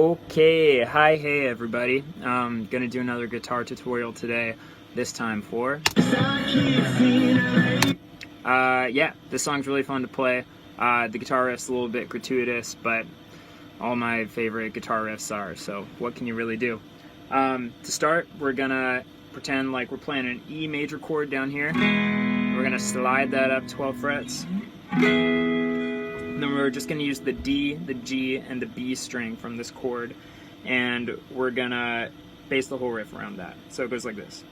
Okay, hey everybody. Gonna do another guitar tutorial today, this time for... yeah, this song's really fun to play. The guitar riff's a little bit gratuitous, but all my favorite guitar riffs are, so what can you really do? To start, we're gonna pretend like we're playing an E major chord down here. We're gonna slide that up 12 frets. Then we're just going to use the D, the G, and the B string from this chord, and we're going to base the whole riff around that. So it goes like this.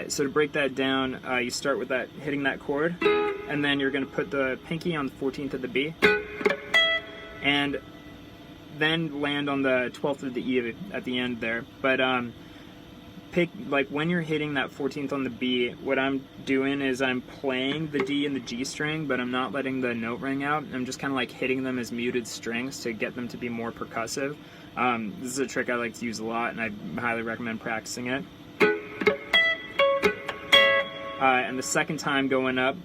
So to break that down, you start with that, hitting that chord, and then you're going to put the pinky on the 14th of the B, and then land on the 12th of the E at the end there. But pick, like, when you're hitting that 14th on the B, what I'm doing is I'm playing the D and the G string, but I'm not letting the note ring out. I'm just kind of like hitting them as muted strings to get them to be more percussive. This is a trick I like to use a lot, and I highly recommend practicing it. And the second time going up,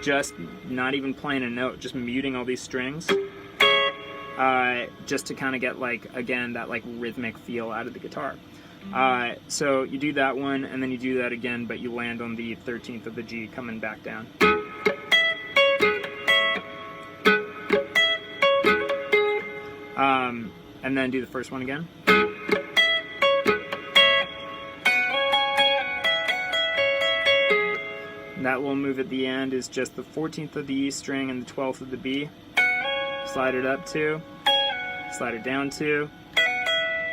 just not even playing a note, just muting all these strings. Just to kind of get, like, again, that like rhythmic feel out of the guitar. So you do that one, and then you do that again, but you land on the 13th of the G coming back down. And then do the first one again. That little move at the end is just the 14th of the E string and the 12th of the B. Slide it up 2, slide it down 2,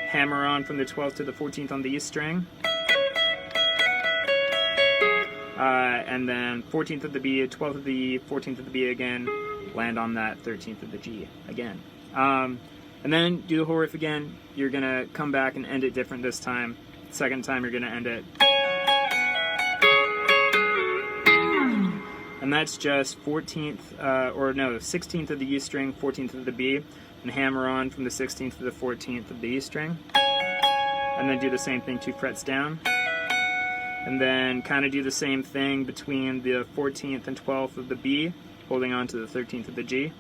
hammer on from the 12th to the 14th on the E string, and then 14th of the B, 12th of the E, 14th of the B again, land on that 13th of the G again. And then do the whole riff again. You're going to come back and end it different this time. Second time you're going to end it. And that's just 16th of the E string, 14th of the B, and hammer on from the 16th to the 14th of the E string. And then do the same thing 2 frets down. And then kind of do the same thing between the 14th and 12th of the B, holding on to the 13th of the G.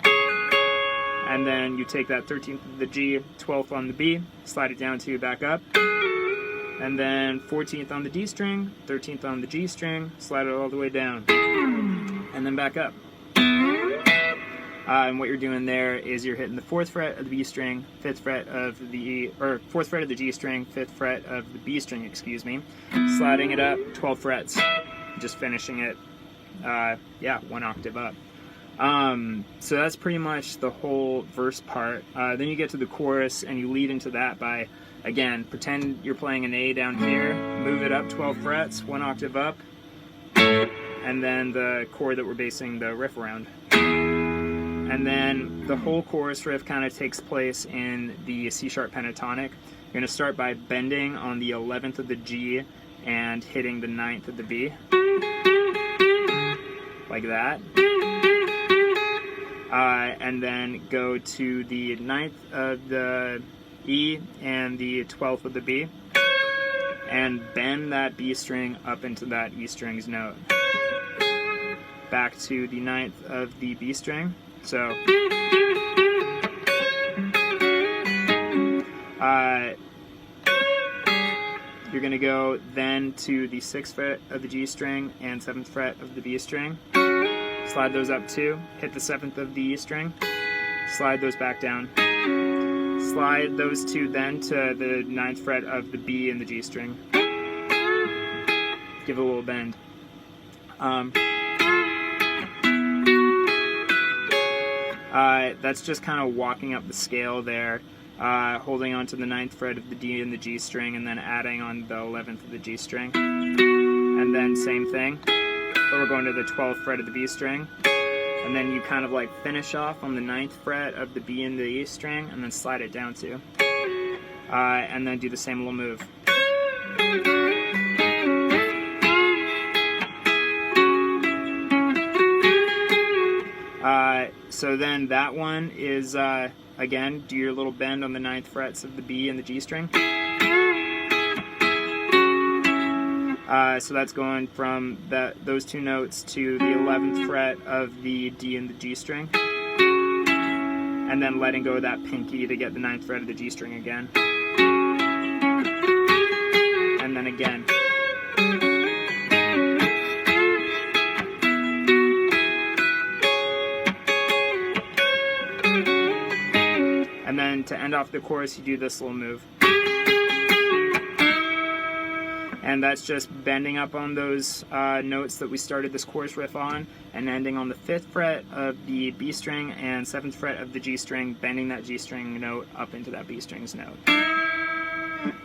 And then you take that 13th of the G, 12th on the B, slide it down 2 back up. And then 14th on the D string, 13th on the G string, slide it all the way down. And then back up. And what you're doing there is you're hitting the 4th fret of the B string, 5th fret of the E, or 4th fret of the G string, 5th fret of the B string, excuse me, sliding it up 12 frets, just finishing it, yeah, 1 octave up. So that's pretty much the whole verse part. Then you get to the chorus, and you lead into that by, again, pretend you're playing an A down here, move it up 12 frets, 1 octave up, and then the chord that we're basing the riff around. And then the whole chorus riff kind of takes place in the C-sharp pentatonic. You're going to start by bending on the 11th of the G and hitting the 9th of the B. Like that. And then go to the 9th of the E and the 12th of the B. And bend that B string up into that E string's note. Back to the 9th of the B string. So you're going to go then to the 6th fret of the G string and 7th fret of the B string. Slide those up 2, hit the 7th of the E string, slide those back down. Slide those 2 then to the 9th fret of the B and the G string. Give it a little bend. That's just kind of walking up the scale there, holding on to the 9th fret of the D and the G string, and then adding on the 11th of the G string. And then same thing, but we're going to the 12th fret of the B string. And then you kind of like finish off on the 9th fret of the B and the E string, and then slide it down to. And then do the same little move. So then that one is, again, do your little bend on the 9th frets of the B and the G string. So that's going from those two notes to the 11th fret of the D and the G string, and then letting go of that pinky to get the 9th fret of the G string again, and then again. And then to end off the chorus, you do this little move. And that's just bending up on those notes that we started this chorus riff on, and ending on the 5th fret of the B string and 7th fret of the G string, bending that G string note up into that B string's note.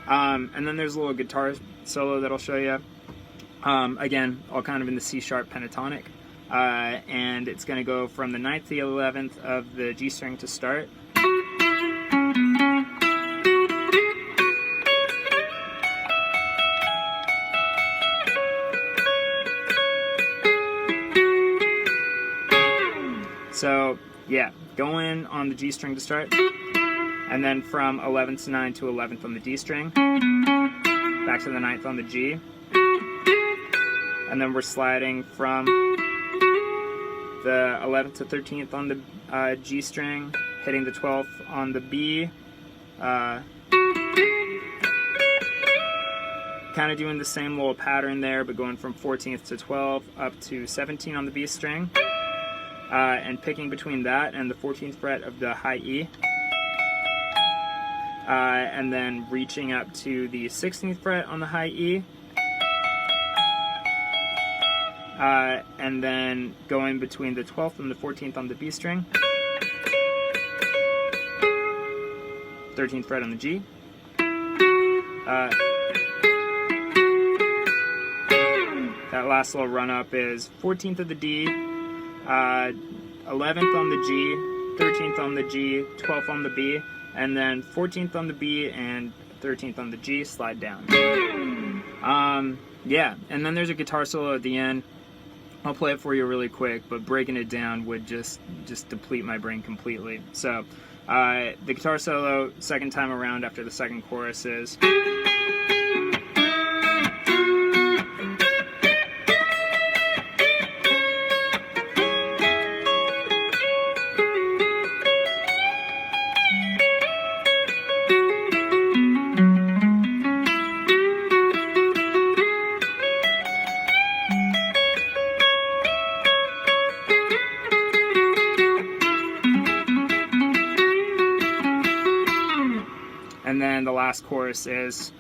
And then there's a little guitar solo that I'll show you. Again, all kind of in the C sharp pentatonic. And it's going to go from the 9th to the 11th of the G string to start. So, yeah, going on the G string to start, and then from 11th to 9th to 11th on the D string, back to the 9th on the G, and then we're sliding from the 11th to 13th on the G string, hitting the 12th on the B, kind of doing the same little pattern there, but going from 14th to 12th up to 17 on the B string. And picking between that and the 14th fret of the high E, and then reaching up to the 16th fret on the high E, and then going between the 12th and the 14th on the B string, 13th fret on the G, that last little run up is 14th of the D, 11th on the G, 13th on the G, 12th on the B, and then 14th on the B and 13th on the G, slide down. Yeah, and then there's a guitar solo at the end. I'll play it for you really quick, but breaking it down would just deplete my brain completely. So, the guitar solo, second time around after the second chorus is... And then the last chorus is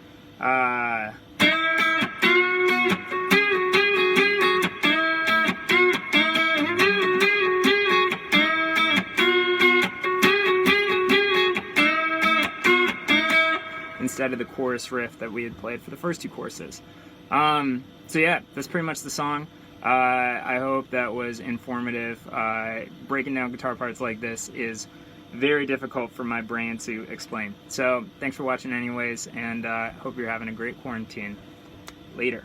instead of the chorus riff that we had played for the first two courses. So yeah, that's pretty much the song. I hope that was informative. Breaking down guitar parts like this is very difficult for my brain to explain. So thanks for watching anyways, and hope you're having a great quarantine. Later.